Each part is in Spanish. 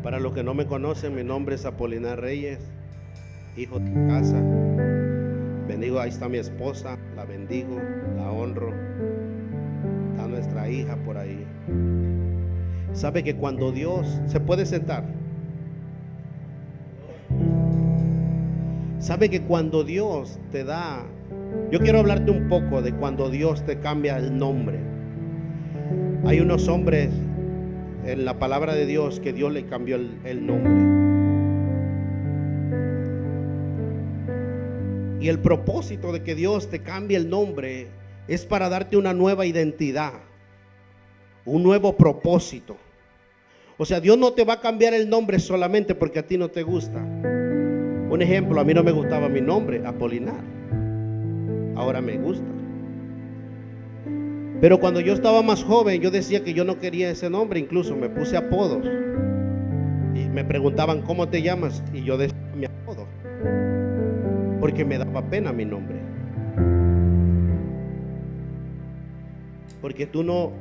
Para los que no me conocen, mi nombre es Apolinar Reyes, hijo de casa. Bendigo, ahí está mi esposa, la bendigo, la honro. Está nuestra hija por ahí. ¿Sabe que cuando Dios se puede sentar? ¿Sabe que cuando Dios te da? Yo quiero hablarte un poco de cuando Dios te cambia el nombre. Hay unos hombres en la palabra de Dios que Dios le cambió el nombre. Y el propósito de que Dios te cambie el nombre es para darte una nueva identidad, un nuevo propósito. O sea, Dios no te va a cambiar el nombre solamente porque a ti no te gusta. Un ejemplo, a mí no me gustaba mi nombre, Apolinar. Ahora me gusta. Pero cuando yo estaba más joven, yo decía que yo no quería ese nombre. Incluso me puse apodos. Y me preguntaban, ¿cómo te llamas? Y yo decía mi apodo, porque me daba pena mi nombre. Porque tú no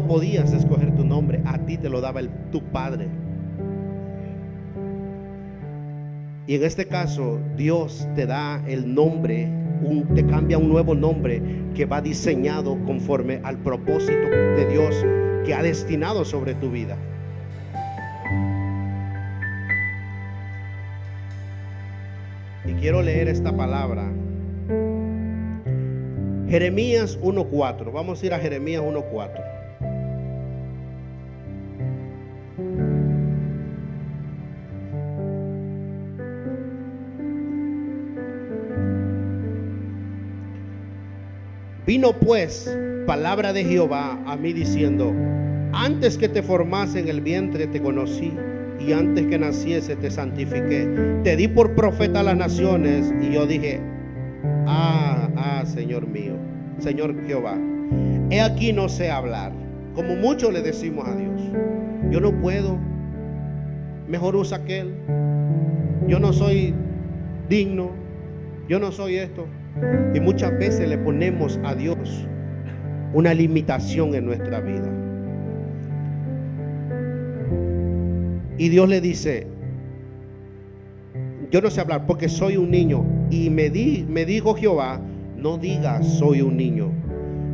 podías escoger tu nombre. A ti te lo daba tu padre. Y en este caso, Dios te da el nombre, te cambia un nuevo nombre que va diseñado conforme al propósito de Dios que ha destinado sobre tu vida. Y quiero leer esta palabra. Jeremías 1:4. Vamos a ir a Jeremías 1:4. Vino pues palabra de Jehová a mí diciendo: antes que te formase en el vientre te conocí, y antes que naciese te santifiqué. Te di por profeta a las naciones. Y yo dije: Señor mío, Señor Jehová, he aquí no sé hablar, como muchos le decimos a Dios. Yo no puedo, mejor usa aquel. Yo no soy digno, yo no soy esto. Y muchas veces le ponemos a Dios una limitación en nuestra vida. Y Dios le dice: yo no sé hablar porque soy un niño. Y me dijo Jehová: no digas soy un niño,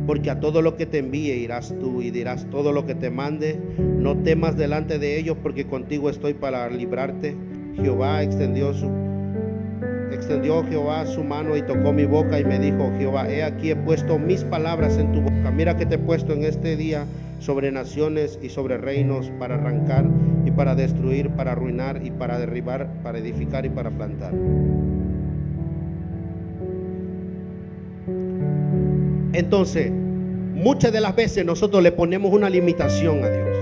porque a todo lo que te envíe irás tú, y dirás todo lo que te mande. No temas delante de ellos, porque contigo estoy para librarte. Jehová extendió Jehová su mano y tocó mi boca, y me dijo Jehová: he aquí he puesto mis palabras en tu boca. Mira que te he puesto en este día sobre naciones y sobre reinos, para arrancar y para destruir, para arruinar y para derribar, para edificar y para plantar. Entonces, muchas de las veces nosotros le ponemos una limitación a Dios.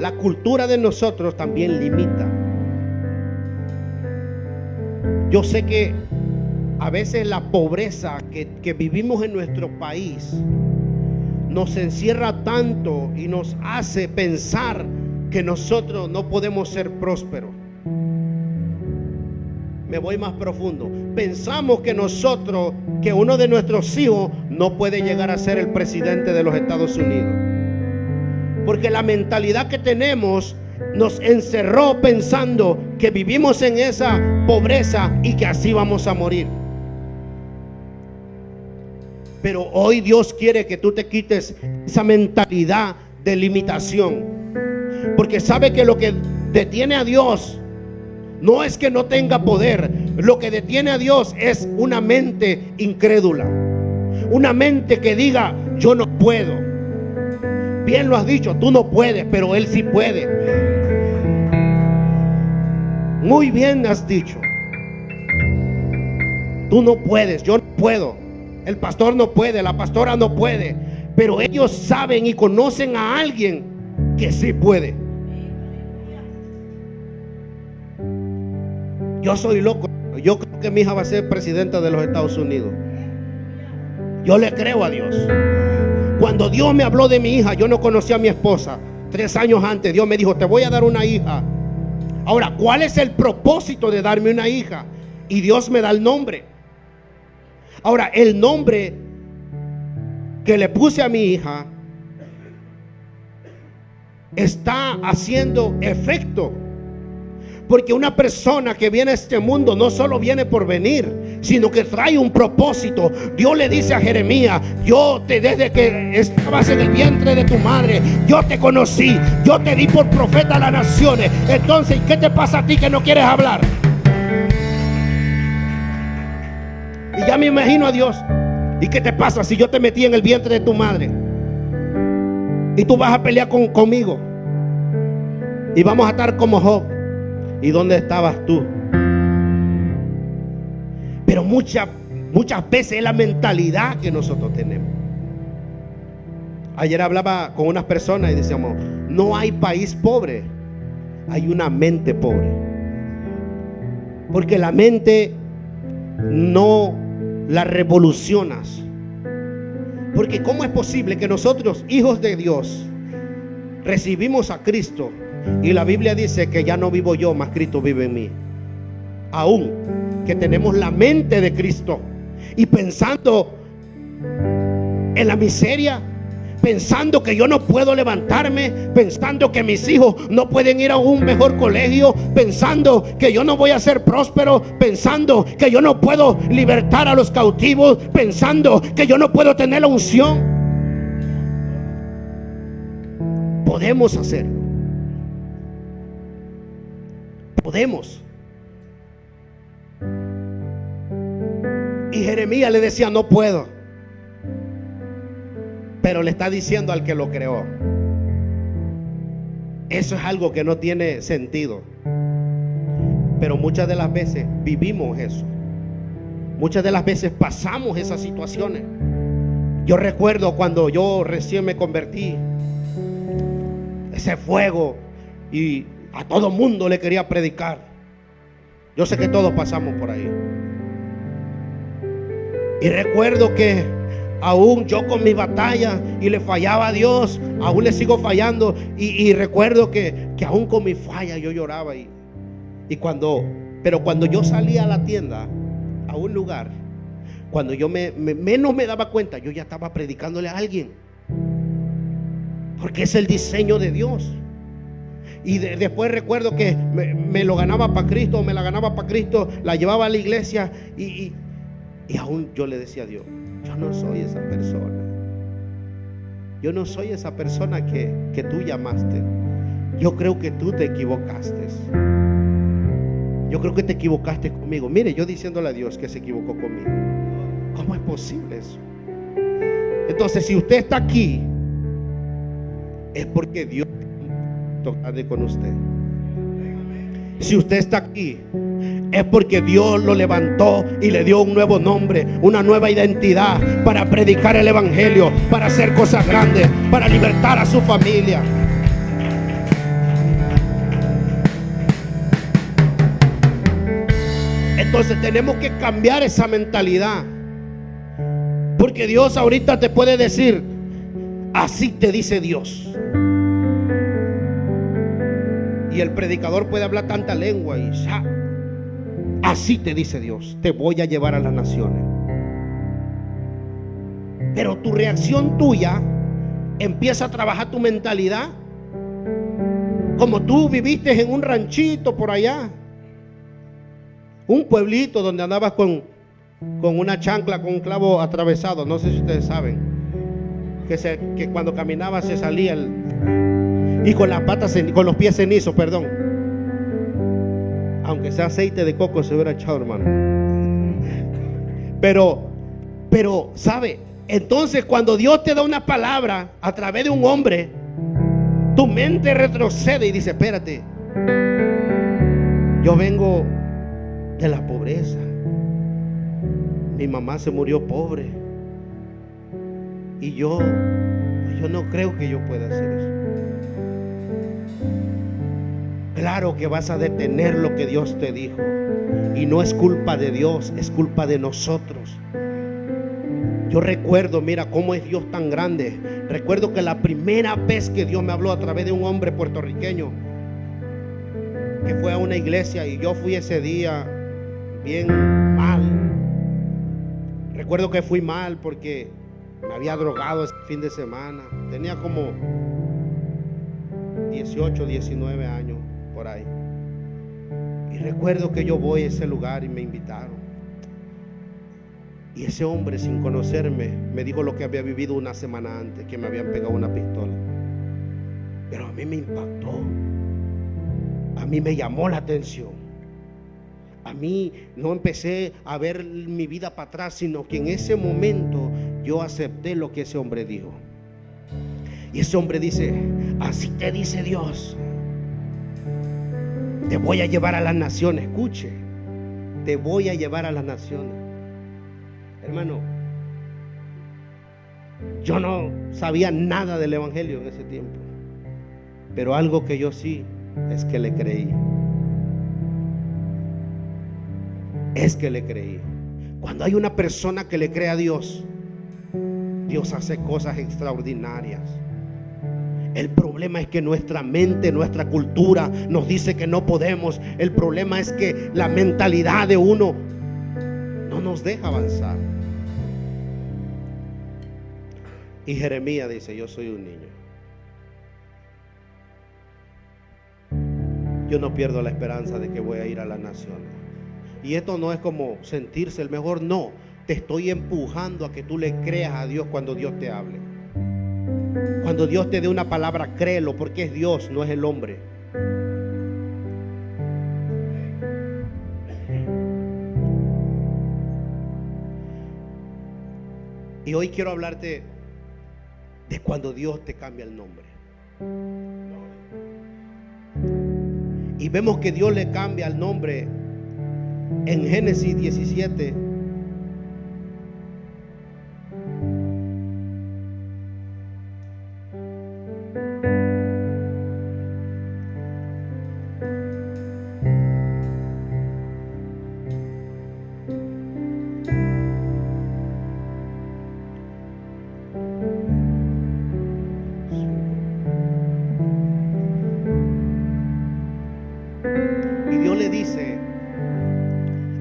La cultura de nosotros también limita. Yo sé que a veces la pobreza que vivimos en nuestro país nos encierra tanto y nos hace pensar que nosotros no podemos ser prósperos. Me voy más profundo. Pensamos que que uno de nuestros hijos no puede llegar a ser el presidente de los Estados Unidos, porque la mentalidad que tenemos nos encerró pensando que vivimos en esa pobreza y que así vamos a morir. Pero hoy Dios quiere que tú te quites esa mentalidad de limitación, porque sabe que lo que detiene a Dios no es que no tenga poder. Lo que detiene a Dios es una mente incrédula, una mente que diga: yo no puedo. Bien lo has dicho, tú no puedes, pero Él sí puede. Muy bien has dicho. Tú no puedes, yo no puedo, el pastor no puede, la pastora no puede, pero ellos saben y conocen a alguien que sí puede. Yo soy loco. Yo creo que mi hija va a ser presidenta de los Estados Unidos. Yo le creo a Dios. Cuando Dios me habló de mi hija, yo no conocía a mi esposa. 3 años antes Dios me dijo: te voy a dar una hija. Ahora, ¿cuál es el propósito de darme una hija? Y Dios me da el nombre. Ahora, el nombre que le puse a mi hija está haciendo efecto. Porque una persona que viene a este mundo no solo viene por venir, sino que trae un propósito. Dios le dice a Jeremías: desde que estabas en el vientre de tu madre, yo te conocí, yo te di por profeta a las naciones. Entonces, ¿qué te pasa a ti que no quieres hablar? Y ya me imagino a Dios: ¿y qué te pasa si yo te metí en el vientre de tu madre? Y tú vas a pelear conmigo. Y vamos a estar como Job. ¿Y dónde estabas tú? Pero muchas veces es la mentalidad que nosotros tenemos. Ayer hablaba con unas personas y decíamos: no hay país pobre, hay una mente pobre. Porque la mente no la revolucionas. Porque ¿cómo es posible que nosotros, hijos de Dios, recibimos a Cristo y la Biblia dice que ya no vivo yo, mas Cristo vive en mí? Aún que tenemos la mente de Cristo y pensando en la miseria, pensando que yo no puedo levantarme, pensando que mis hijos no pueden ir a un mejor colegio, pensando que yo no voy a ser próspero, pensando que yo no puedo libertar a los cautivos, pensando que yo no puedo tener la unción. Podemos hacerlo. Podemos. Y Jeremías le decía: no puedo. Pero le está diciendo al que lo creó. Eso es algo que no tiene sentido. Pero muchas de las veces vivimos eso. Muchas de las veces pasamos esas situaciones. Yo recuerdo cuando yo recién me convertí, ese fuego, y a todo mundo le quería predicar. Yo sé que todos pasamos por ahí. Y recuerdo que aún yo con mis batallas y le fallaba a Dios, aún le sigo fallando. Y recuerdo que aún con mis fallas yo lloraba. Pero cuando yo salía a la tienda, a un lugar, cuando yo menos me daba cuenta, yo ya estaba predicándole a alguien. Porque es el diseño de Dios. Y después recuerdo que me lo ganaba para Cristo, me la ganaba para Cristo, la llevaba a la iglesia y aún yo le decía a Dios: yo no soy esa persona. Yo no soy esa persona que tú llamaste. Yo creo que tú te equivocaste. Yo creo que te equivocaste conmigo. Mire, yo diciéndole a Dios que se equivocó conmigo. ¿Cómo es posible eso? Entonces, si usted está aquí, es porque Dios tocarle con usted. Si usted está aquí, es porque Dios lo levantó y le dio un nuevo nombre, una nueva identidad, para predicar el evangelio, para hacer cosas grandes, para libertar a su familia. Entonces tenemos que cambiar esa mentalidad, porque Dios ahorita te puede decir: así te dice Dios. Y el predicador puede hablar tanta lengua y ya, así te dice Dios, te voy a llevar a las naciones. Pero tu reacción tuya empieza a trabajar tu mentalidad. Como tú viviste en un ranchito por allá, un pueblito donde andabas con una chancla, con un clavo atravesado. No sé si ustedes saben que cuando caminaba se salía y con las patas, con los pies cenizos, perdón. Aunque sea aceite de coco se hubiera echado, hermano. Pero, ¿sabe? Entonces cuando Dios te da una palabra a través de un hombre, tu mente retrocede y dice: espérate, yo vengo de la pobreza. Mi mamá se murió pobre. Y yo no creo que yo pueda hacer eso. Claro que vas a detener lo que Dios te dijo. Y no es culpa de Dios, es culpa de nosotros. Yo recuerdo, mira cómo es Dios tan grande. Recuerdo que la primera vez que Dios me habló a través de un hombre puertorriqueño, que fue a una iglesia, y yo fui ese día bien mal. Recuerdo que fui mal porque me había drogado ese fin de semana. Tenía como 18, 19 años, por ahí. Y recuerdo que yo voy a ese lugar y me invitaron. Y ese hombre, sin conocerme, me dijo lo que había vivido una semana antes, que me habían pegado una pistola. Pero a mí me impactó. A mí me llamó la atención. A mí no empecé a ver mi vida para atrás, sino que en ese momento yo acepté lo que ese hombre dijo. Y ese hombre dice: así te dice Dios, te voy a llevar a las naciones. Escuche, te voy a llevar a las naciones. Hermano, yo no sabía nada del evangelio en ese tiempo, pero algo que yo sí es que le creí. Es que le creí. Cuando hay una persona que le cree a Dios, Dios hace cosas extraordinarias. El problema es que nuestra mente, nuestra cultura nos dice que no podemos. El problema es que la mentalidad de uno no nos deja avanzar. Y Jeremías dice: yo soy un niño. Yo no pierdo la esperanza de que voy a ir a las naciones. Y esto no es como sentirse el mejor, no. Te estoy empujando a que tú le creas a Dios cuando Dios te hable. Cuando Dios te dé una palabra, créelo, porque es Dios, no es el hombre. Y hoy quiero hablarte de cuando Dios te cambia el nombre. Y vemos que Dios le cambia el nombre en Génesis 17.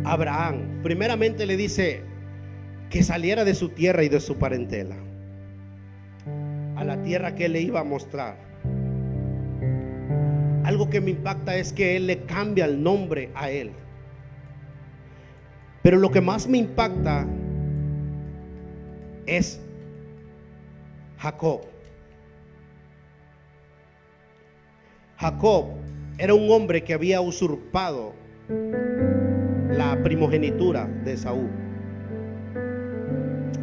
Abraham, primeramente le dice que saliera de su tierra y de su parentela a la tierra que él le iba a mostrar. Algo que me impacta es que él le cambia el nombre a él. Pero lo que más me impacta es Jacob. Jacob era un hombre que había usurpado la primogenitura de Esaú.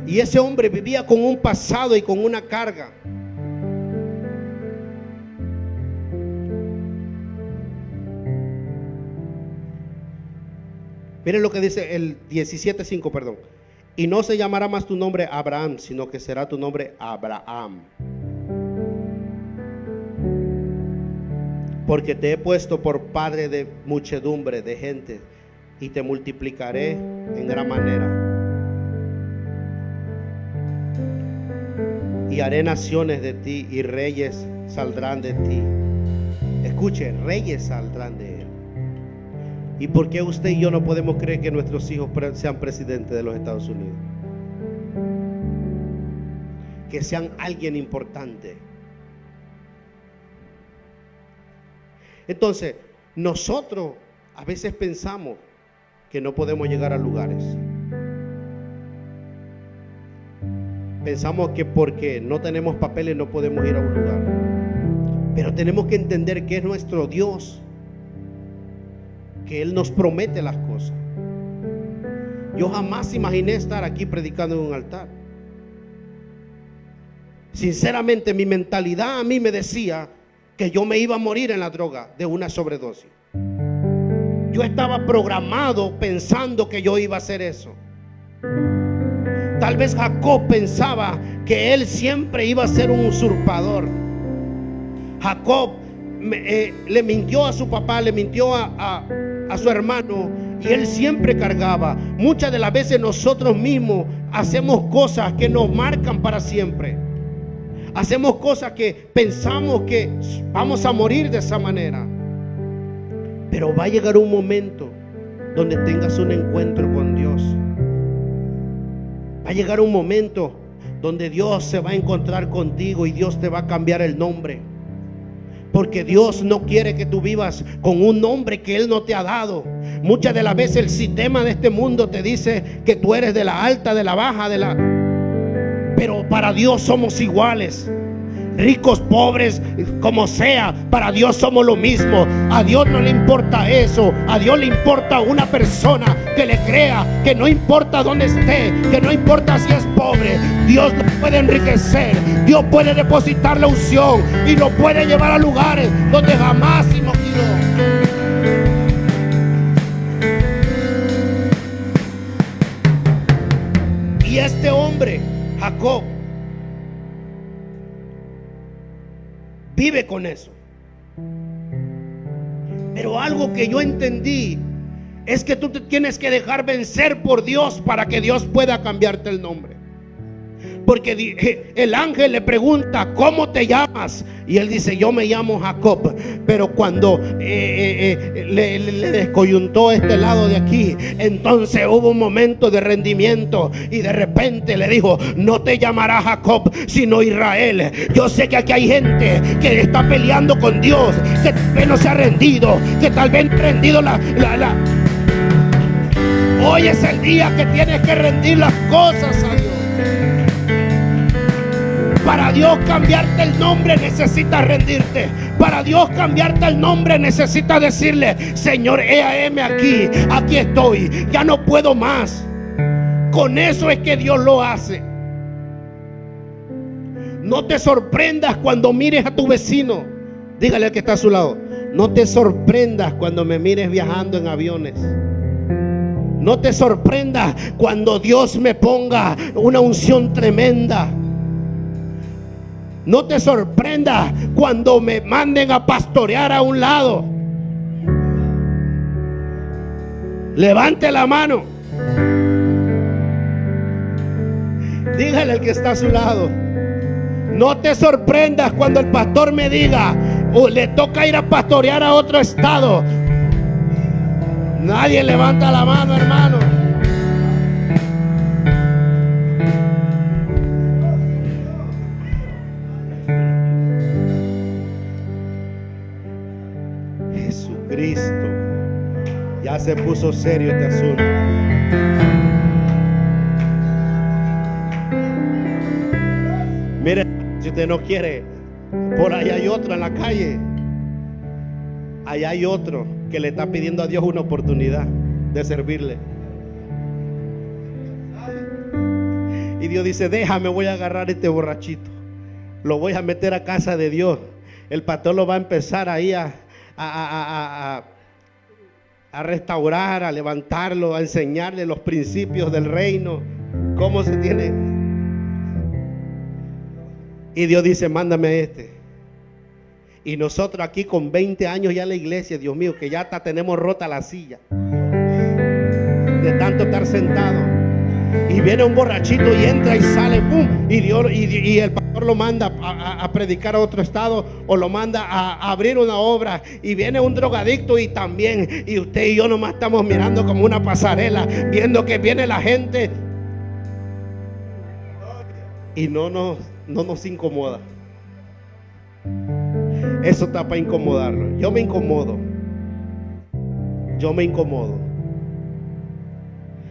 Y ese hombre vivía con un pasado y con una carga. Miren lo que dice el 17:5, perdón. Y no se llamará más tu nombre Abraham, sino que será tu nombre Abraham, porque te he puesto por padre de muchedumbre de gente, y te multiplicaré en gran manera, y haré naciones de ti, y reyes saldrán de ti. Escuche, reyes saldrán de él. ¿Y por qué usted y yo no podemos creer que nuestros hijos sean presidentes de los Estados Unidos? Que sean alguien importante. Entonces, nosotros a veces pensamos que no podemos llegar a lugares. Pensamos que porque no tenemos papeles no podemos ir a un lugar. Pero tenemos que entender que es nuestro Dios, que Él nos promete las cosas. Yo jamás imaginé estar aquí predicando en un altar. Sinceramente, mi mentalidad a mí me decía que yo me iba a morir en la droga de una sobredosis. Yo estaba programado pensando que yo iba a hacer eso. Tal vez Jacob pensaba que él siempre iba a ser un usurpador. Jacob le mintió a su papá, le mintió a su hermano, y él siempre cargaba. Muchas de las veces nosotros mismos hacemos cosas que nos marcan para siempre. Hacemos cosas que pensamos que vamos a morir de esa manera. Pero va a llegar un momento donde tengas un encuentro con Dios. Va a llegar un momento donde Dios se va a encontrar contigo y Dios te va a cambiar el nombre. Porque Dios no quiere que tú vivas con un nombre que Él no te ha dado. Muchas de las veces el sistema de este mundo te dice que tú eres de la alta, de la baja, pero para Dios somos iguales. Ricos, pobres, como sea, para Dios somos lo mismo. A Dios no le importa eso. A Dios le importa una persona que le crea, que no importa dónde esté, que no importa si es pobre, Dios lo puede enriquecer. Dios puede depositar la unción y lo puede llevar a lugares donde jamás imaginó. Y este hombre, Jacob, vive con eso. Pero algo que yo entendí es que tú te tienes que dejar vencer por Dios para que Dios pueda cambiarte el nombre. Porque el ángel le pregunta: ¿cómo te llamas? Y él dice: yo me llamo Jacob. Pero cuando le descoyuntó este lado de aquí, entonces hubo un momento de rendimiento y de repente le dijo: no te llamarás Jacob sino Israel. Yo sé que aquí hay gente que está peleando con Dios, que tal vez no se ha rendido, que tal vez no ha rendido Hoy es el día que tienes que rendir las cosas a Dios. Para Dios cambiarte el nombre necesitas rendirte. Para Dios cambiarte el nombre necesitas decirle: Señor, heme aquí, aquí estoy, ya no puedo más. Con eso es que Dios lo hace. No te sorprendas cuando mires a tu vecino. Dígale al que está a su lado: no te sorprendas cuando me mires viajando en aviones. No te sorprendas cuando Dios me ponga una unción tremenda. No te sorprendas cuando me manden a pastorear a un lado. Levante la mano. Dígale al que está a su lado: no te sorprendas cuando el pastor me diga: le toca ir a pastorear a otro estado. Nadie levanta la mano, hermano. Jesucristo. Ya se puso serio este asunto. Mire, si usted no quiere, por allá hay otro en la calle. Allá hay otro que le está pidiendo a Dios una oportunidad de servirle. Y Dios dice: déjame, voy a agarrar a este borrachito, lo voy a meter a casa de Dios. El pastor lo va a empezar ahí a restaurar, a levantarlo, a enseñarle los principios del reino, cómo se tiene. Y Dios dice: mándame a este. Y nosotros aquí con 20 años ya en la iglesia, Dios mío, que ya hasta tenemos rota la silla de tanto estar sentado. Y viene un borrachito y entra y sale, ¡pum! Y el pastor lo manda a predicar a otro estado, o lo manda a abrir una obra. Y viene un drogadicto y también. Y usted y yo nomás estamos mirando como una pasarela, viendo que viene la gente. Y no nos incomoda. Eso está para incomodarlo. Yo me incomodo.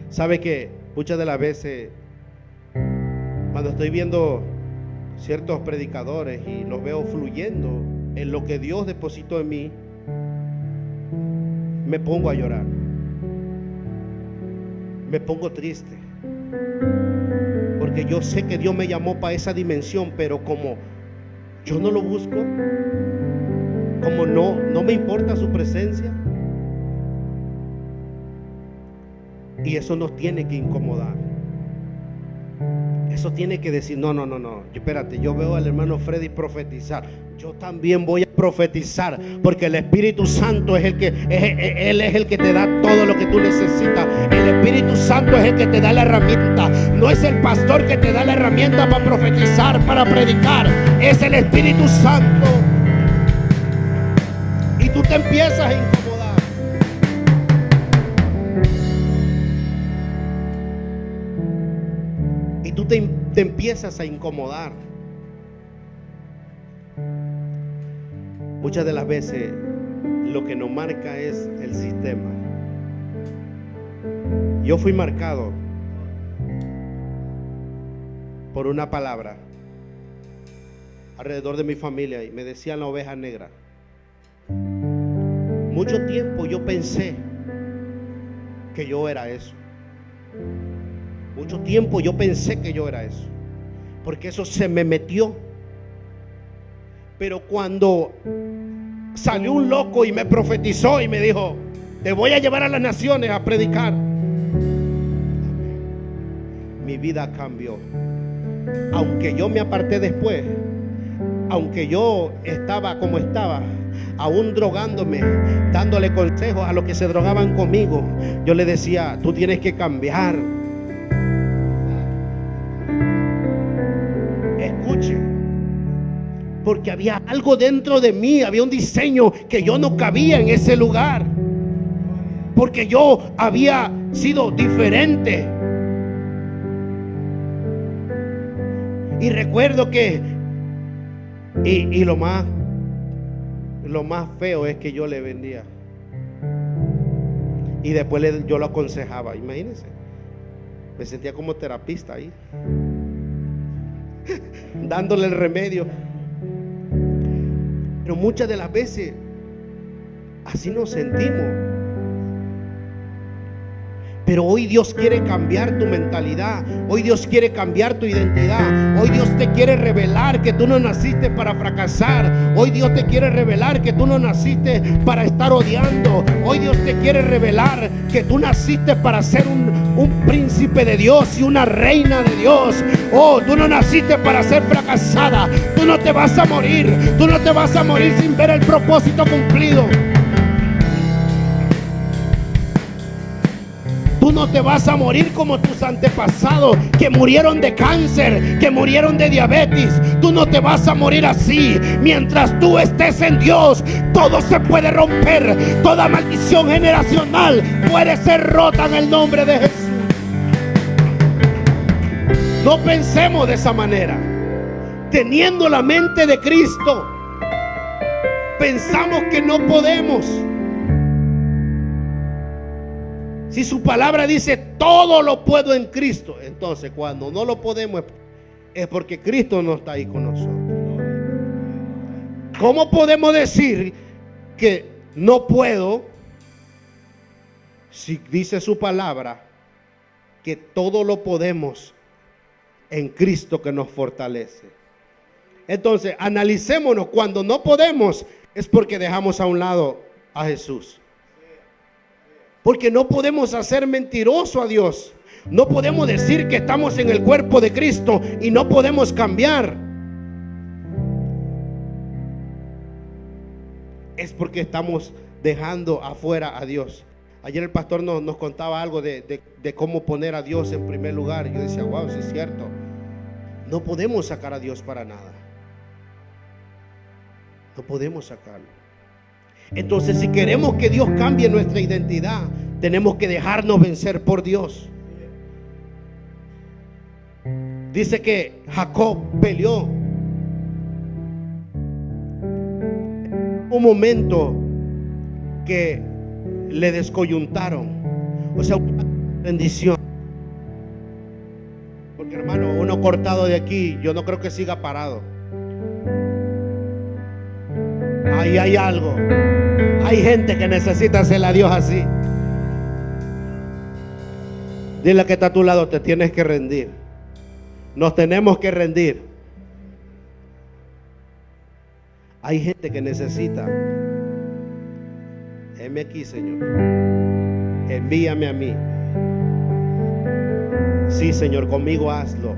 ¿Sabe que muchas de las veces, cuando estoy viendo ciertos predicadores y los veo fluyendo en lo que Dios depositó en mí, me pongo a llorar, me pongo triste, porque yo sé que Dios me llamó para esa dimensión, pero como yo no lo busco, como no me importa su presencia, y eso nos tiene que incomodar. Eso tiene que decir: no, espérate, yo veo al hermano Freddy profetizar, yo también voy a profetizar, porque el Espíritu Santo es Él es el que te da todo lo que tú necesitas. El Espíritu Santo es el que te da la herramienta. No es el pastor que te da la herramienta para profetizar, para predicar. Es el Espíritu Santo. Y tú te empiezas a incomodar. Y tú te empiezas a incomodar. Muchas de las veces lo que nos marca es el sistema. Yo fui marcado por una palabra alrededor de mi familia y me decían la oveja negra. Mucho tiempo yo pensé que yo era eso. Mucho tiempo yo pensé que yo era eso, porque eso se me metió. Pero cuando salió un loco y me profetizó y me dijo: te voy a llevar a las naciones a predicar, mi vida cambió. Aunque yo me aparté después, aunque yo estaba como estaba, aún drogándome, dándole consejos a los que se drogaban conmigo, yo le decía: tú tienes que cambiar. Escuche, porque había algo dentro de mí, había un diseño que yo no cabía en ese lugar, porque yo había sido diferente. Y recuerdo que y lo más feo es que yo le vendía y después yo lo aconsejaba. Imagínense, me sentía como terapista ahí, dándole el remedio. Pero muchas de las veces así nos sentimos. Pero hoy Dios quiere cambiar tu mentalidad. Hoy Dios quiere cambiar tu identidad. Hoy Dios te quiere revelar que tú no naciste para fracasar. Hoy Dios te quiere revelar que tú no naciste para estar odiando. Hoy Dios te quiere revelar que tú naciste para ser un príncipe de Dios y una reina de Dios. Oh, tú no naciste para ser fracasada. Tú no te vas a morir. Tú no te vas a morir sin ver el propósito cumplido. Tú no te vas a morir como tus antepasados que murieron de cáncer, que murieron de diabetes. Tú no te vas a morir así. Mientras tú estés en Dios, todo se puede romper. Toda maldición generacional puede ser rota en el nombre de Jesús. No pensemos de esa manera. Teniendo la mente de Cristo, pensamos que no podemos. Si su palabra dice todo lo puedo en Cristo, entonces cuando no lo podemos es porque Cristo no está ahí con nosotros. ¿Cómo podemos decir que no puedo si dice su palabra que todo lo podemos en Cristo que nos fortalece? Entonces analicémonos. Cuando no podemos es porque dejamos a un lado a Jesús. Porque no podemos hacer mentiroso a Dios. No podemos decir que estamos en el cuerpo de Cristo y no podemos cambiar. Es porque estamos dejando afuera a Dios. Ayer el pastor nos contaba algo de cómo poner a Dios en primer lugar. Yo decía: wow, sí es cierto. No podemos sacar a Dios para nada. No podemos sacarlo. Entonces, si queremos que Dios cambie nuestra identidad, tenemos que dejarnos vencer por Dios. Dice que Jacob peleó. Un momento que le descoyuntaron, o sea, una bendición. Porque, hermano, uno cortado de aquí, yo no creo que siga parado. Ahí hay algo. Hay gente que necesita hacerle a Dios así. Dile que está a tu lado: te tienes que rendir. Nos tenemos que rendir. Hay gente que necesita: heme aquí, Señor, envíame a mí. Sí, Señor, conmigo hazlo.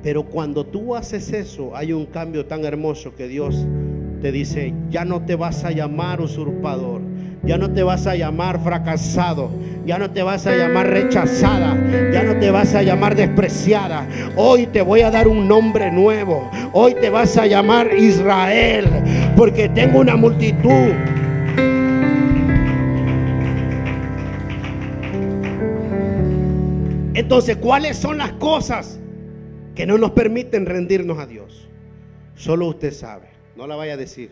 Pero cuando tú haces eso, hay un cambio tan hermoso que Dios te dice: ya no te vas a llamar usurpador, ya no te vas a llamar fracasado, ya no te vas a llamar rechazada, ya no te vas a llamar despreciada. Hoy te voy a dar un nombre nuevo. Hoy te vas a llamar Israel, porque tengo una multitud. Entonces, ¿cuáles son las cosas que no nos permiten rendirnos a Dios? Solo usted sabe. No la vaya a decir,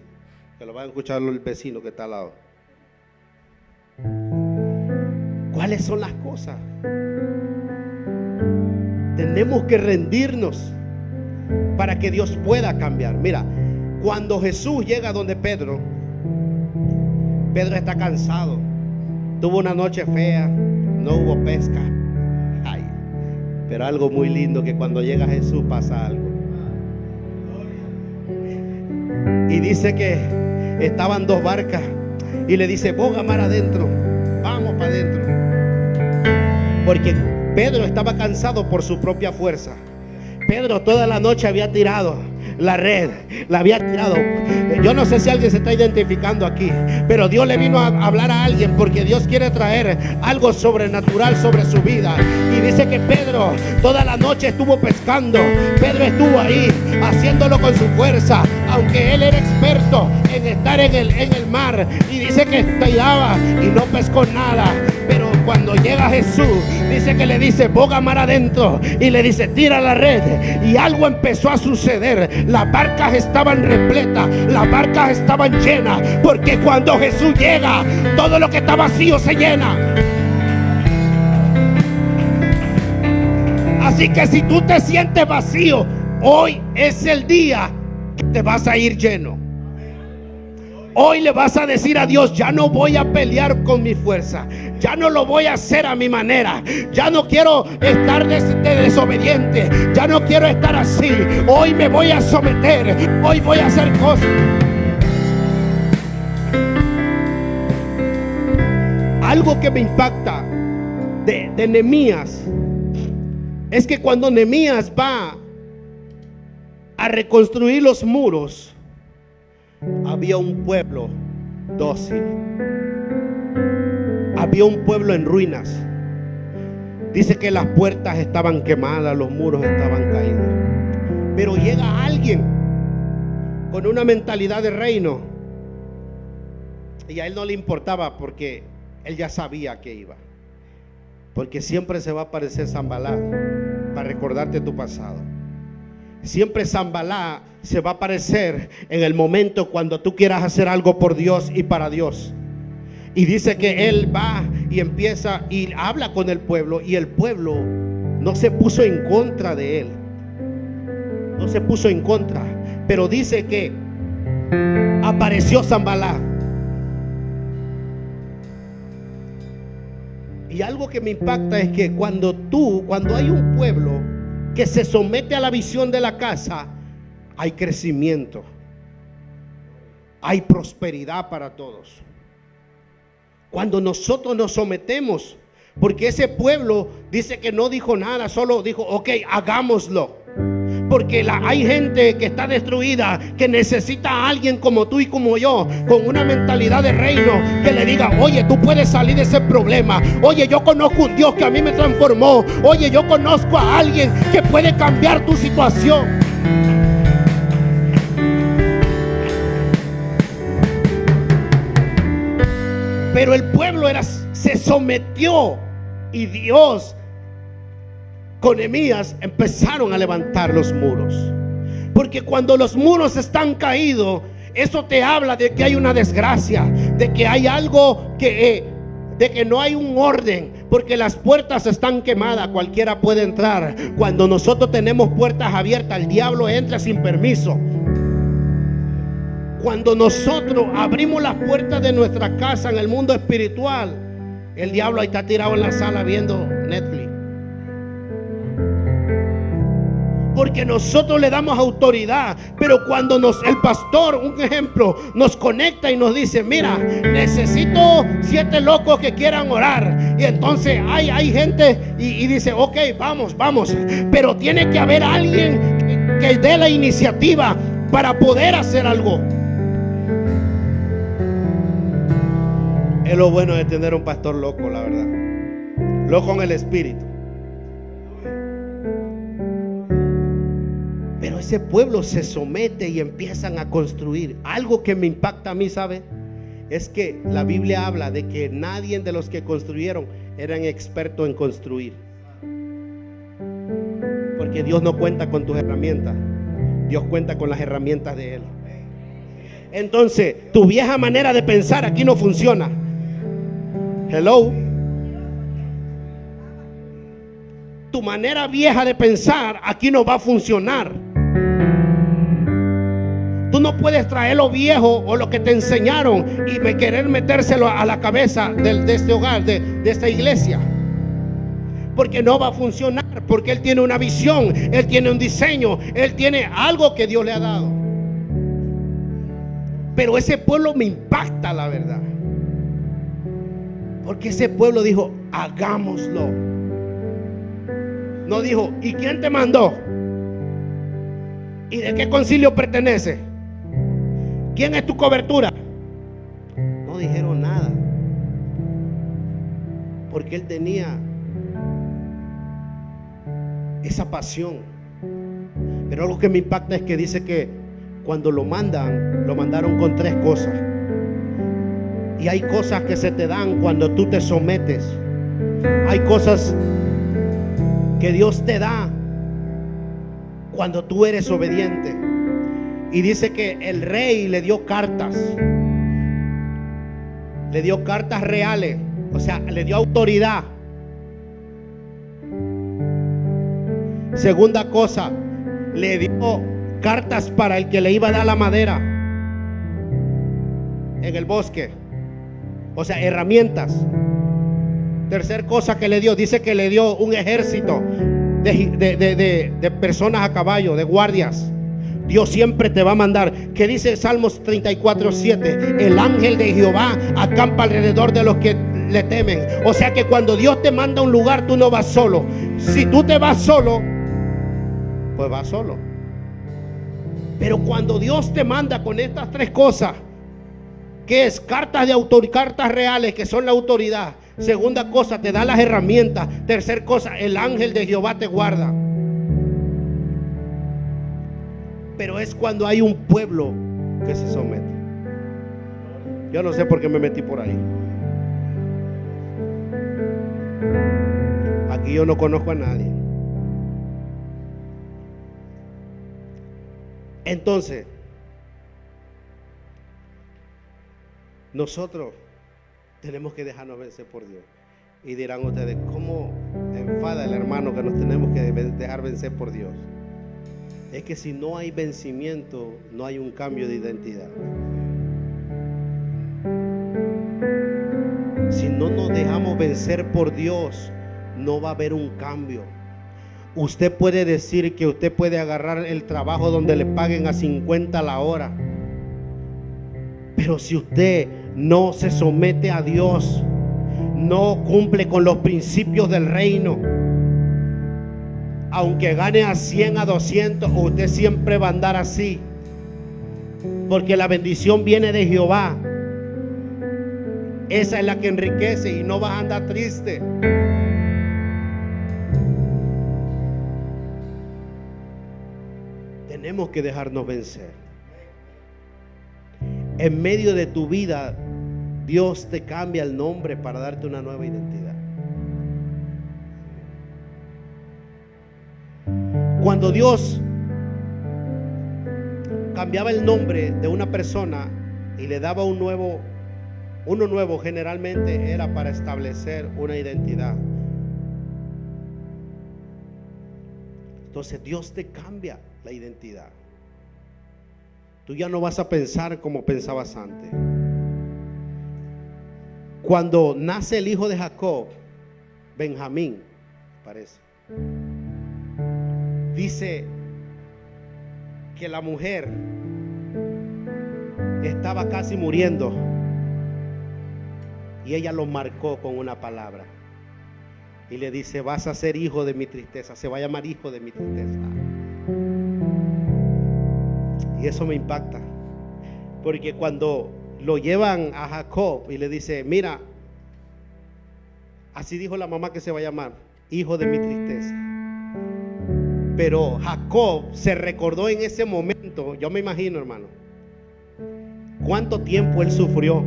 que lo va a escuchar el vecino que está al lado. ¿Cuáles son las cosas? Tenemos que rendirnos para que Dios pueda cambiar. Mira, cuando Jesús llega donde Pedro está cansado, tuvo una noche fea, no hubo pesca. Ay, pero algo muy lindo, que cuando llega Jesús pasa algo. Y dice que estaban dos barcas y le dice: boga mar adentro, vamos para adentro. Porque Pedro estaba cansado por su propia fuerza. Pedro toda la noche había tirado la red, la había tirado. Yo no sé si alguien se está identificando aquí, pero Dios le vino a hablar a alguien, porque Dios quiere traer algo sobrenatural sobre su vida. Y dice que Pedro toda la noche estuvo pescando. Pedro estuvo ahí haciéndolo con su fuerza, aunque él era experto en estar en el mar. Y dice que tiraba y no pescó nada. Pero cuando llega Jesús, dice que le dice: boga mar adentro, y le dice: tira la red. Y algo empezó a suceder. Las barcas estaban repletas, las barcas estaban llenas, porque cuando Jesús llega, todo lo que está vacío se llena. Así que si tú te sientes vacío, hoy es el día que te vas a ir lleno. Hoy le vas a decir a Dios: ya no voy a pelear con mi fuerza, ya no lo voy a hacer a mi manera, ya no quiero estar desobediente, ya no quiero estar así. Hoy me voy a someter, hoy voy a hacer cosas. Algo que me impacta de Nehemías es que cuando Nehemías va a reconstruir los muros, había un pueblo dócil, había un pueblo en ruinas. Dice que las puertas estaban quemadas, los muros estaban caídos. Pero llega alguien con una mentalidad de reino, y a él no le importaba, porque él ya sabía que iba. Porque siempre se va a aparecer Sanballat para recordarte tu pasado. Siempre Sanballat se va a aparecer en el momento cuando tú quieras hacer algo por Dios y para Dios. Y dice que él va y empieza y habla con el pueblo, y el pueblo no se puso en contra de él, no se puso en contra, pero dice que apareció Sanballat. Y algo que me impacta es que cuando hay un pueblo que se somete a la visión de la casa, hay crecimiento, hay prosperidad para todos. Cuando nosotros nos sometemos, porque ese pueblo dice que no dijo nada, solo dijo: ok, hagámoslo. Porque hay gente que está destruida, que necesita a alguien como tú y como yo, con una mentalidad de reino, que le diga: oye, tú puedes salir de ese problema. Oye, yo conozco un Dios que a mí me transformó. Oye, yo conozco a alguien que puede cambiar tu situación. Pero el pueblo se sometió, y Dios con Nehemías empezaron a levantar los muros. Porque cuando los muros están caídos, eso te habla de que hay una desgracia, de que hay algo de que no hay un orden, porque las puertas están quemadas, cualquiera puede entrar. Cuando nosotros tenemos puertas abiertas, el diablo entra sin permiso. Cuando nosotros abrimos las puertas de nuestra casa en el mundo espiritual, el diablo ahí está tirado en la sala viendo Netflix. Porque nosotros le damos autoridad. Pero cuando el pastor, un ejemplo, nos conecta y nos dice: mira, necesito 7 locos que quieran orar. Y entonces hay gente y dice: ok, vamos. Pero tiene que haber alguien que dé la iniciativa para poder hacer algo. Es lo bueno de tener un pastor loco, la verdad. Loco en el espíritu. Pero ese pueblo se somete y empiezan a construir. Algo que me impacta a mí, ¿sabe? Es que la Biblia habla de que nadie de los que construyeron eran expertos en construir. Porque Dios no cuenta con tus herramientas. Dios cuenta con las herramientas de Él. Entonces, tu vieja manera de pensar aquí no funciona. Hello. Tu manera vieja de pensar aquí no va a funcionar. Tú no puedes traer lo viejo o lo que te enseñaron y querer metérselo a la cabeza de este hogar, de esta iglesia. Porque no va a funcionar, porque Él tiene una visión, Él tiene un diseño, Él tiene algo que Dios le ha dado. Pero ese pueblo me impacta, la verdad. Porque ese pueblo dijo, hagámoslo. No dijo, ¿y quién te mandó? ¿Y de qué concilio pertenece? ¿Quién es tu cobertura? No dijeron nada. Porque Él tenía esa pasión. Pero algo que me impacta es que dice que cuando lo mandaron con 3 cosas. Y hay cosas que se te dan cuando tú te sometes. Hay cosas que Dios te da cuando tú eres obediente. Y dice que el rey le dio cartas. Le dio cartas reales. O sea, le dio autoridad. Segunda cosa, le dio cartas para el que le iba a dar la madera en el bosque. O sea, herramientas. Tercer cosa que le dio, dice que le dio un ejército de personas a caballo, de guardias. Dios siempre te va a mandar. Que dice Salmos 34:7: el ángel de Jehová acampa alrededor de los que le temen. O sea que cuando Dios te manda a un lugar, tú no vas solo. Si tú te vas solo, pues vas solo. Pero cuando Dios te manda con estas 3 cosas, que es cartas reales, que son la autoridad. Segunda cosa, te da las herramientas. Tercer cosa, el ángel de Jehová te guarda. Pero es cuando hay un pueblo que se somete. Yo no sé por qué me metí por ahí. Aquí yo no conozco a nadie. Entonces, nosotros tenemos que dejarnos vencer por Dios. Y dirán ustedes, ¿cómo enfada el hermano que nos tenemos que dejar vencer por Dios? Es que si no hay vencimiento, no hay un cambio de identidad. Si no nos dejamos vencer por Dios, no va a haber un cambio. Usted puede decir que usted puede agarrar el trabajo donde le paguen a 50 la hora, pero si usted no se somete a Dios, no cumple con los principios del reino, aunque gane a 100, a 200, usted siempre va a andar así, porque la bendición viene de Jehová. Esa es la que enriquece y no vas a andar triste. Tenemos que dejarnos vencer. En medio de tu vida, Dios te cambia el nombre para darte una nueva identidad. Cuando Dios cambiaba el nombre de una persona y le daba uno nuevo, generalmente era para establecer una identidad. Entonces Dios te cambia la identidad. Tú ya no vas a pensar como pensabas antes. Cuando nace el hijo de Jacob, Benjamín, parece, dice que la mujer estaba casi muriendo y ella lo marcó con una palabra y le dice: vas a ser hijo de mi tristeza, se va a llamar hijo de mi tristeza. Y eso me impacta, porque cuando lo llevan a Jacob y le dice: mira, así dijo la mamá que se va a llamar, hijo de mi tristeza. Pero Jacob se recordó en ese momento, yo me imagino, hermano, cuánto tiempo él sufrió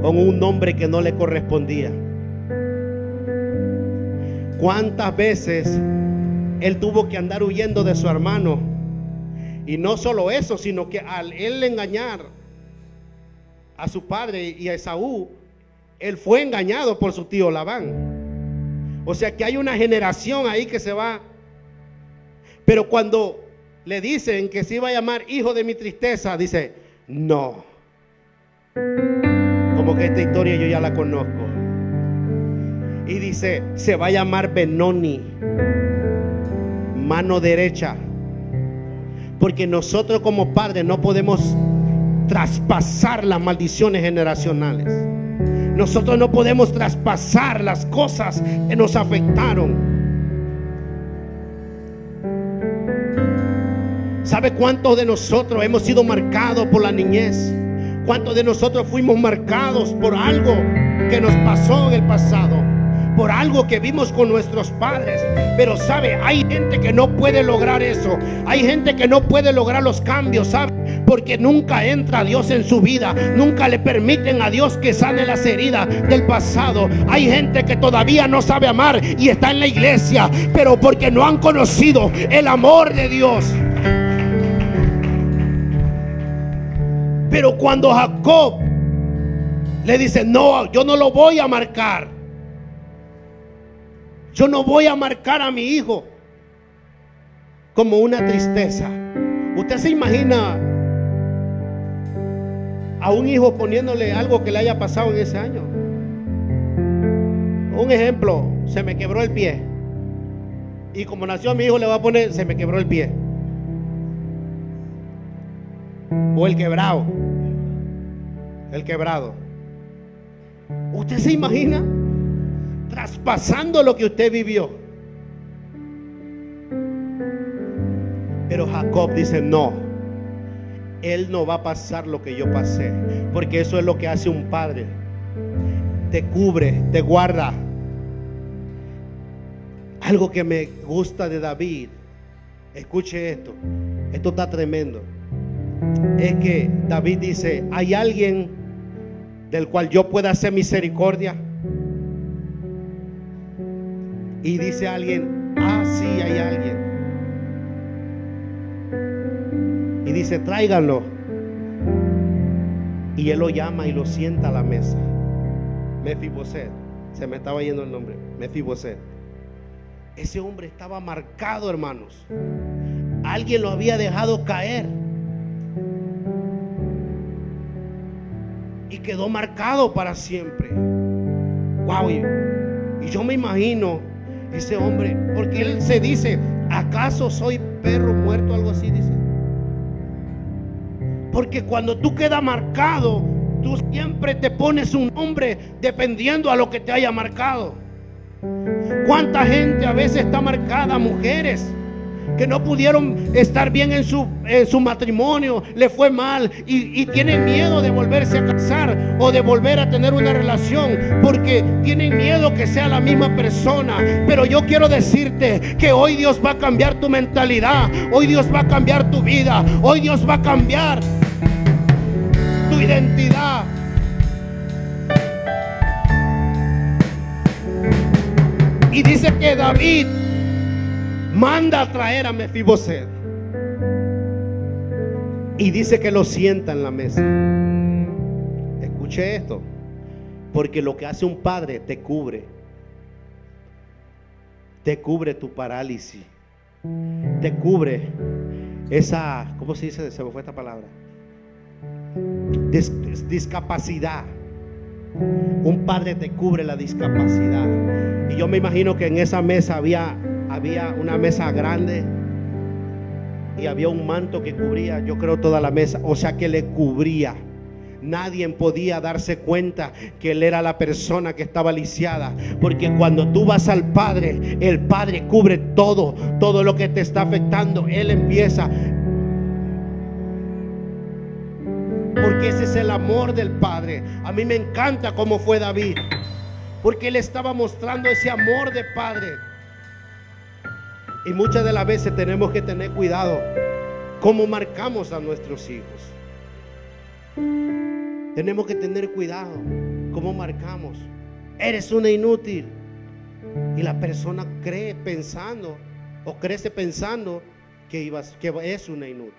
con un nombre que no le correspondía. Cuántas veces él tuvo que andar huyendo de su hermano Y no solo eso, sino que al él engañar a su padre y a Esaú, él fue engañado por su tío Labán. O sea que hay una generación ahí que se va. Pero cuando le dicen que se iba a llamar hijo de mi tristeza, dice, no. Como que esta historia yo ya la conozco. Y dice, se va a llamar Benoni, mano derecha. Porque nosotros como padres no podemos traspasar las maldiciones generacionales. Nosotros no podemos traspasar las cosas que nos afectaron. ¿Sabe cuántos de nosotros hemos sido marcados por la niñez? ¿Cuántos de nosotros fuimos marcados por algo que nos pasó en el pasado? Por algo que vimos con nuestros padres. Pero sabe, hay gente que no puede lograr eso. Hay gente que no puede lograr los cambios, ¿sabe? Porque nunca entra Dios en su vida. Nunca le permiten a Dios que sane las heridas del pasado. Hay gente que todavía no sabe amar y está en la iglesia, pero porque no han conocido el amor de Dios. Pero cuando Jacob le dice, no, yo no lo voy a marcar. Yo no voy a marcar a mi hijo como una tristeza. ¿Usted se imagina a un hijo poniéndole algo que le haya pasado en ese año? Un ejemplo, se me quebró el pie. Y como nació mi hijo le va a poner, se me quebró el pie. O el quebrado. El quebrado. ¿Usted se imagina traspasando lo que usted vivió? Pero Jacob dice, no, él no va a pasar lo que yo pasé, porque eso es lo que hace un padre. Te cubre, te guarda. Algo que me gusta de David, escuche esto, esto está tremendo. Es que David dice, ¿hay alguien del cual yo pueda hacer misericordia? Y dice alguien, sí, hay alguien. Y dice, tráiganlo. Y él lo llama y lo sienta a la mesa. Mefiboset, se me estaba yendo el nombre, Mefiboset. Ese hombre estaba marcado, hermanos. Alguien lo había dejado caer y quedó marcado para siempre. Wow. Y yo me imagino ese hombre, porque él se dice, ¿acaso soy perro muerto? Algo así dice. Porque cuando tú quedas marcado, tú siempre te pones un nombre dependiendo a lo que te haya marcado. ¿Cuánta gente a veces está marcada? Mujeres que no pudieron estar bien en su matrimonio, le fue mal y tienen miedo de volverse a casar o de volver a tener una relación, porque tienen miedo que sea la misma persona. Pero yo quiero decirte que hoy Dios va a cambiar tu mentalidad, hoy Dios va a cambiar tu vida, hoy Dios va a cambiar tu identidad. Y dice que David manda a traer a Mefiboset y dice que lo sienta en la mesa. Escuche esto, porque lo que hace un padre te cubre tu parálisis, te cubre esa, ¿cómo se dice? Se me fue esta palabra, discapacidad. Un padre te cubre la discapacidad. Y yo me imagino que en esa mesa había una mesa grande y había un manto que cubría, yo creo, toda la mesa. O sea que le cubría. Nadie podía darse cuenta que él era la persona que estaba lisiada, porque cuando tú vas al Padre, el Padre cubre todo lo que te está afectando. Él empieza, porque ese es el amor del Padre. A mí me encanta cómo fue David, porque él estaba mostrando ese amor de Padre. Y muchas de las veces tenemos que tener cuidado cómo marcamos a nuestros hijos. Tenemos que tener cuidado cómo marcamos. Eres una inútil. Y la persona crece pensando que es una inútil.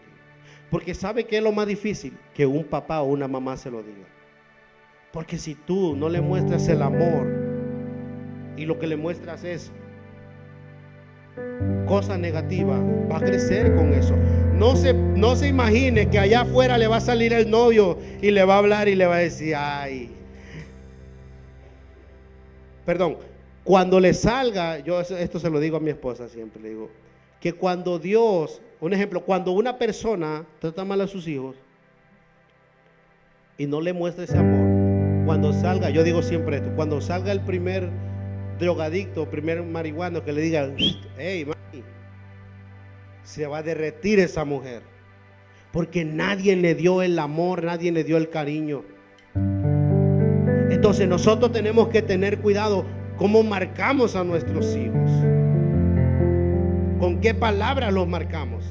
Porque ¿sabe qué es lo más difícil? Que un papá o una mamá se lo diga. Porque si tú no le muestras el amor y lo que le muestras es cosa negativa, va a crecer con eso. No se imagine que allá afuera le va a salir el novio y le va a hablar y le va a decir, ay, perdón, cuando le salga, yo esto se lo digo a mi esposa siempre, le digo, que cuando Dios, un ejemplo, cuando una persona trata mal a sus hijos y no le muestra ese amor, cuando salga, yo digo siempre esto, cuando salga el primer drogadicto, primer marihuano que le diga, hey, mami, se va a derretir esa mujer, porque nadie le dio el amor, nadie le dio el cariño. Entonces nosotros tenemos que tener cuidado cómo marcamos a nuestros hijos, con qué palabras los marcamos.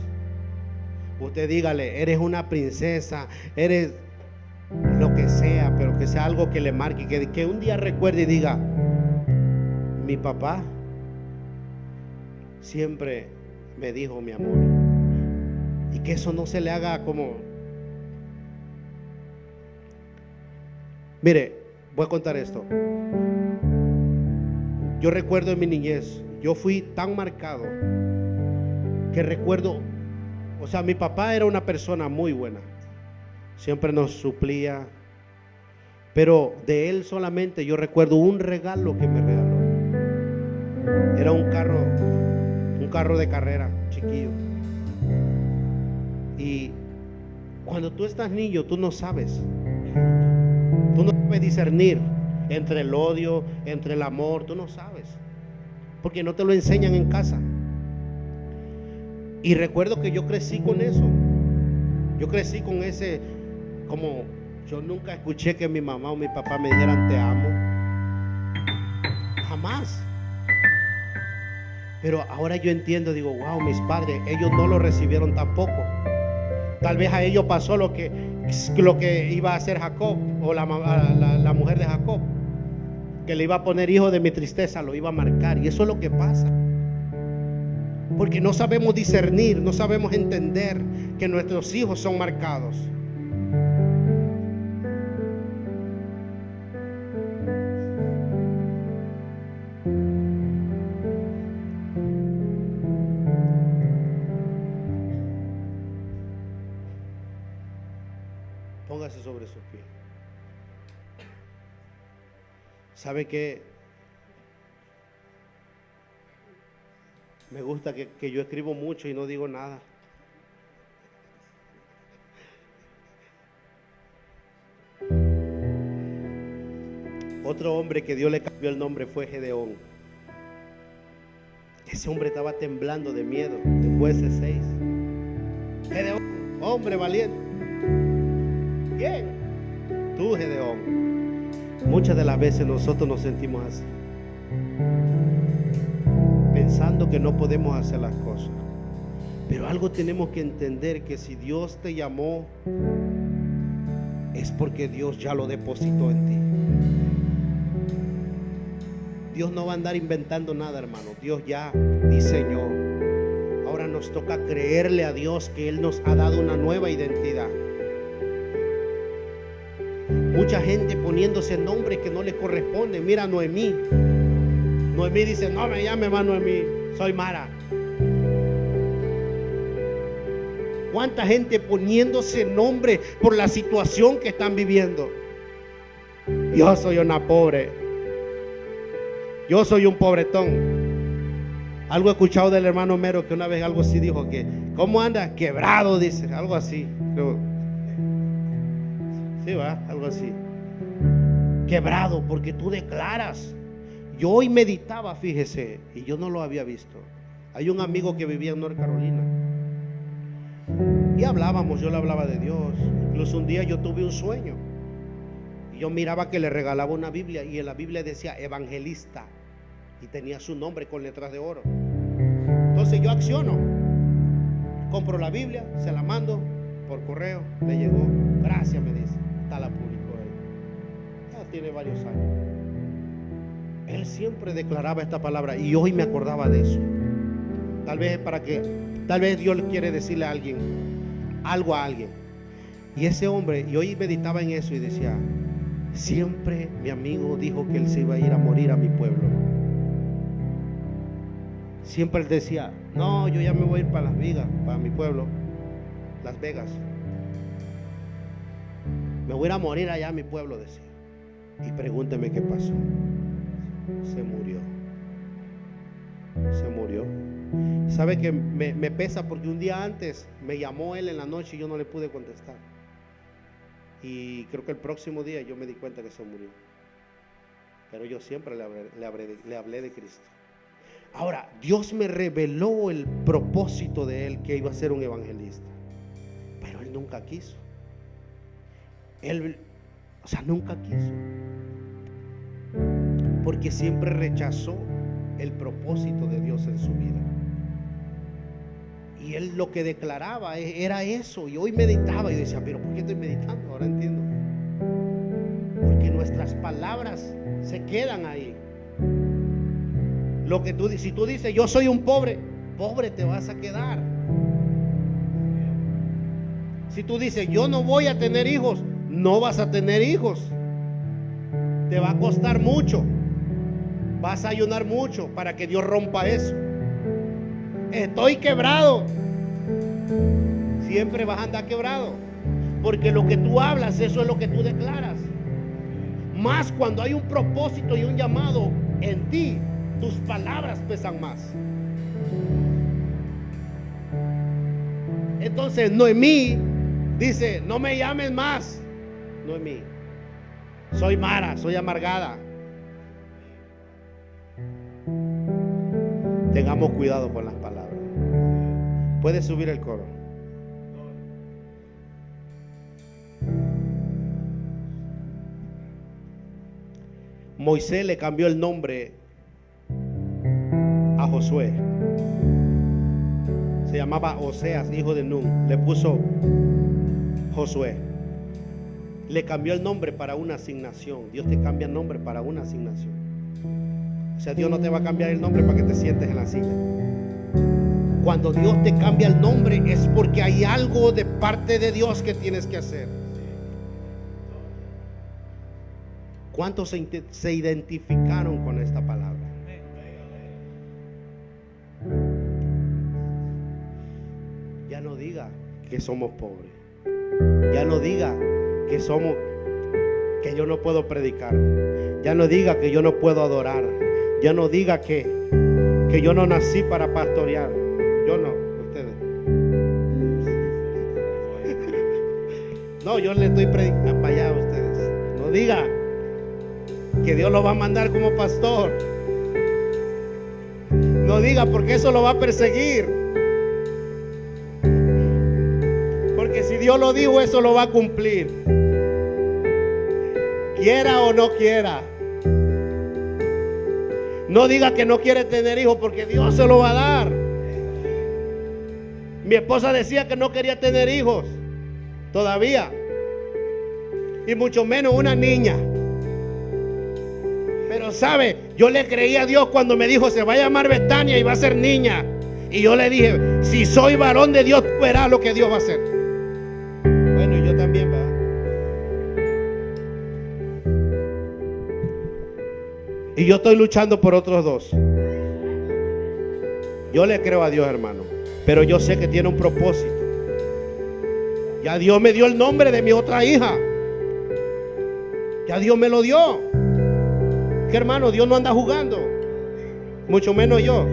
Usted dígale, eres una princesa, eres lo que sea, pero que sea algo que le marque, que un día recuerde y diga, mi papá siempre me dijo mi amor, y que eso no se le haga como, mire, voy a contar esto. Yo recuerdo en mi niñez, yo fui tan marcado que recuerdo, o sea, mi papá era una persona muy buena, siempre nos suplía, pero de él solamente yo recuerdo un regalo que me regaló. Era un carro de carrera chiquillo. Y cuando tú estás niño, tú no sabes discernir entre el odio, entre el amor, tú no sabes, porque no te lo enseñan en casa. Y recuerdo que yo crecí con eso, yo crecí con ese, como yo nunca escuché que mi mamá o mi papá me dijeran te amo, jamás. Pero ahora yo entiendo, digo, wow, mis padres, ellos no lo recibieron tampoco. Tal vez a ellos pasó lo que iba a hacer Jacob, o la mujer de Jacob, que le iba a poner hijo de mi tristeza, lo iba a marcar. Y eso es lo que pasa, porque no sabemos discernir, no sabemos entender que nuestros hijos son marcados. Póngase sobre sus pies. ¿Sabe qué? Me gusta que yo escribo mucho y no digo nada. Otro hombre que Dios le cambió el nombre fue Gedeón. Ese hombre estaba temblando de miedo en Jueces 6. Gedeón, hombre valiente. ¿Quién? Tú, Gedeón. Muchas de las veces nosotros nos sentimos así, pensando que no podemos hacer las cosas. Pero algo tenemos que entender, que si Dios te llamó, es porque Dios ya lo depositó en ti. Dios no va a andar inventando nada, hermano. Dios ya diseñó. Ahora nos toca creerle a Dios que Él nos ha dado una nueva identidad. Mucha gente poniéndose nombres que no le corresponden. Mira, Noemí. Noemí dice, no me llame más Noemí, soy Mara. ¿Cuánta gente poniéndose nombre por la situación que están viviendo? Yo soy una pobre. Yo soy un pobretón. Algo he escuchado del hermano Mero, que una vez algo así dijo, que ¿cómo anda? Quebrado, dice, algo así. Sí, va, algo así. Quebrado, porque tú declaras. Yo hoy meditaba, fíjese, y yo no lo había visto. Hay un amigo que vivía en North Carolina y hablábamos, yo le hablaba de Dios. Incluso un día yo tuve un sueño y yo miraba que le regalaba una Biblia, y en la Biblia decía evangelista y tenía su nombre con letras de oro. Entonces yo acciono, compro la Biblia, se la mando por correo, le llegó, gracias, me dice, está la publicó ahí. Ya tiene varios años. Él siempre declaraba esta palabra y hoy me acordaba de eso. Tal vez Dios le quiere decirle a alguien, algo a alguien. Y ese hombre, y hoy meditaba en eso y decía, siempre mi amigo dijo que él se iba a ir a morir a mi pueblo. Siempre él decía, no, yo ya me voy a ir para Las Vegas, para mi pueblo, Las Vegas. Me voy a ir a morir allá a mi pueblo, decía. Y pregúnteme qué pasó. Se murió. Se murió. Sabe que me pesa porque un día antes me llamó él en la noche y yo no le pude contestar. Y creo que el próximo día yo me di cuenta que se murió. Pero yo siempre le hablé de Cristo. Ahora, Dios me reveló el propósito de él, que iba a ser un evangelista. Pero él nunca quiso. Nunca quiso. Porque siempre rechazó el propósito de Dios en su vida. Y él lo que declaraba era eso. Y hoy meditaba y decía, pero ¿por qué estoy meditando? Ahora entiendo. Porque nuestras palabras se quedan ahí. Lo que si tú dices, yo soy un pobre, pobre te vas a quedar. Si tú dices, yo no voy a tener hijos, no vas a tener hijos. Te va a costar mucho. Vas a ayunar mucho para que Dios rompa eso. Estoy quebrado. Siempre vas a andar quebrado. Porque lo que tú hablas, eso es lo que tú declaras. Más cuando hay un propósito y un llamado en ti, tus palabras pesan más. Entonces Noemí dice, no me llames más Noemí. Soy Mara, soy amargada. Tengamos cuidado con las palabras. Puedes subir el coro. Moisés le cambió el nombre a Josué. Se llamaba Oseas, hijo de Nun. Le puso Josué. Le cambió el nombre para una asignación. Dios te cambia el nombre para una asignación. O sea, Dios no te va a cambiar el nombre para que te sientes en la silla. Cuando Dios te cambia el nombre es porque hay algo de parte de Dios que tienes que hacer. ¿Cuántos se identificaron con esta palabra? Ya no diga que somos pobres. Ya no diga que yo no puedo predicar. Ya no diga que yo no puedo adorar. Ya no diga que yo no nací para pastorear. Yo no, ustedes. No, yo le estoy predicando para allá a ustedes. No diga que Dios lo va a mandar como pastor. No diga, porque eso lo va a perseguir. Porque si Dios lo dijo, eso lo va a cumplir. Quiera o no quiera. No diga que no quiere tener hijos, porque Dios se lo va a dar. Mi esposa decía que no quería tener hijos todavía, y mucho menos una niña. Pero sabe, yo le creí a Dios cuando me dijo, se va a llamar Betania y va a ser niña. Y yo le dije, si soy varón de Dios, tú verás lo que Dios va a hacer. Bueno, y yo también, ¿verdad? Y yo estoy luchando por otros dos. Yo le creo a Dios, hermano, pero yo sé que tiene un propósito. Ya Dios me dio el nombre de mi otra hija. Ya Dios me lo dio. Que hermano, Dios no anda jugando, mucho menos yo.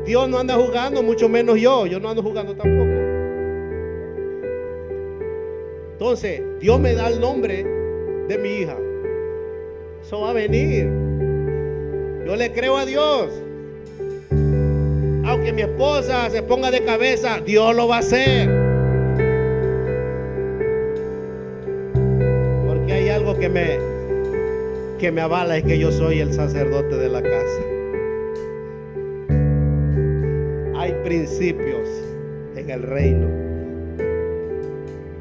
Dios no anda jugando, mucho menos yo. Yo no ando jugando tampoco. Entonces, Dios me da el nombre de mi hija. Eso va a venir. Yo le creo a Dios. Aunque mi esposa se ponga de cabeza, Dios lo va a hacer. Porque hay algo que me avala, es que yo soy el sacerdote de la casa. Hay principios en el reino.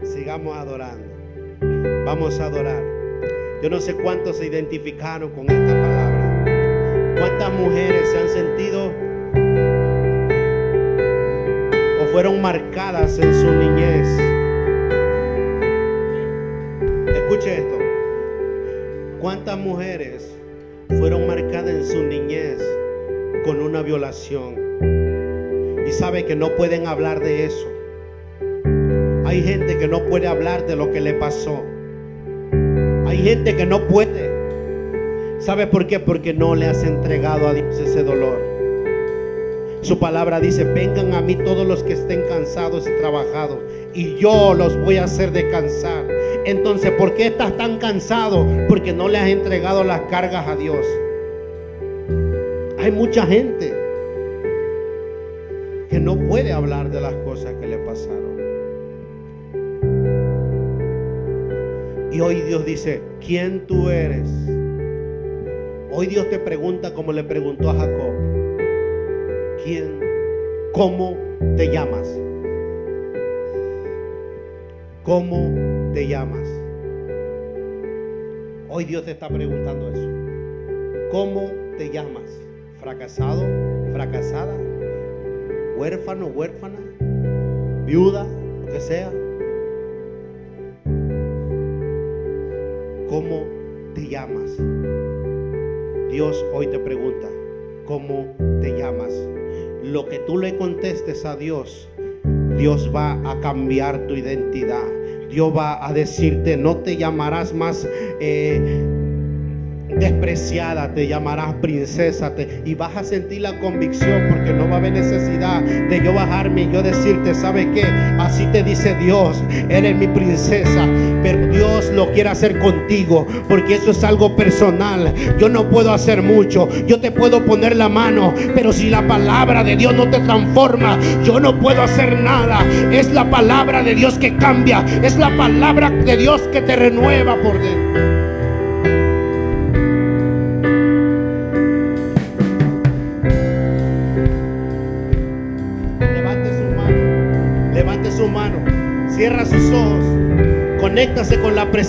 Sigamos adorando. Vamos a adorar. Yo no sé cuántos se identificaron con esta palabra. Cuántas mujeres se han sentido fueron marcadas en su niñez. Escuche esto. ¿Cuántas mujeres fueron marcadas en su niñez con una violación? Y sabe que no pueden hablar de eso. Hay gente que no puede hablar de lo que le pasó. Hay gente que no puede. ¿Sabe por qué? Porque no le has entregado a Dios ese dolor. Su palabra dice: vengan a mí todos los que estén cansados y trabajados, y yo los voy a hacer descansar. Entonces, ¿por qué estás tan cansado? Porque no le has entregado las cargas a Dios. Hay mucha gente que no puede hablar de las cosas que le pasaron. Y hoy Dios dice: ¿quién tú eres? Hoy Dios te pregunta como le preguntó a Jacob: ¿quién? ¿Cómo te llamas? ¿Cómo te llamas? Hoy Dios te está preguntando eso. ¿Cómo te llamas? ¿Fracasado? ¿Fracasada? ¿Huérfano? ¿Huérfana? ¿Viuda? Lo que sea. ¿Cómo te llamas? Dios hoy te pregunta: ¿cómo te llamas? Lo que tú le contestes a Dios, Dios va a cambiar tu identidad. Dios va a decirte: no te llamarás más despreciada, te llamarás princesa, y vas a sentir la convicción, porque no va a haber necesidad de yo bajarme y yo decirte: ¿sabe qué? Así te dice Dios, eres mi princesa. Pero Dios lo quiere hacer contigo, porque eso es algo personal. Yo no puedo hacer mucho, yo te puedo poner la mano, pero si la palabra de Dios no te transforma, yo no puedo hacer nada. Es la palabra de Dios que cambia, es la palabra de Dios que te renueva por dentro. Levante su mano, cierra sus ojos, conéctase con la presencia.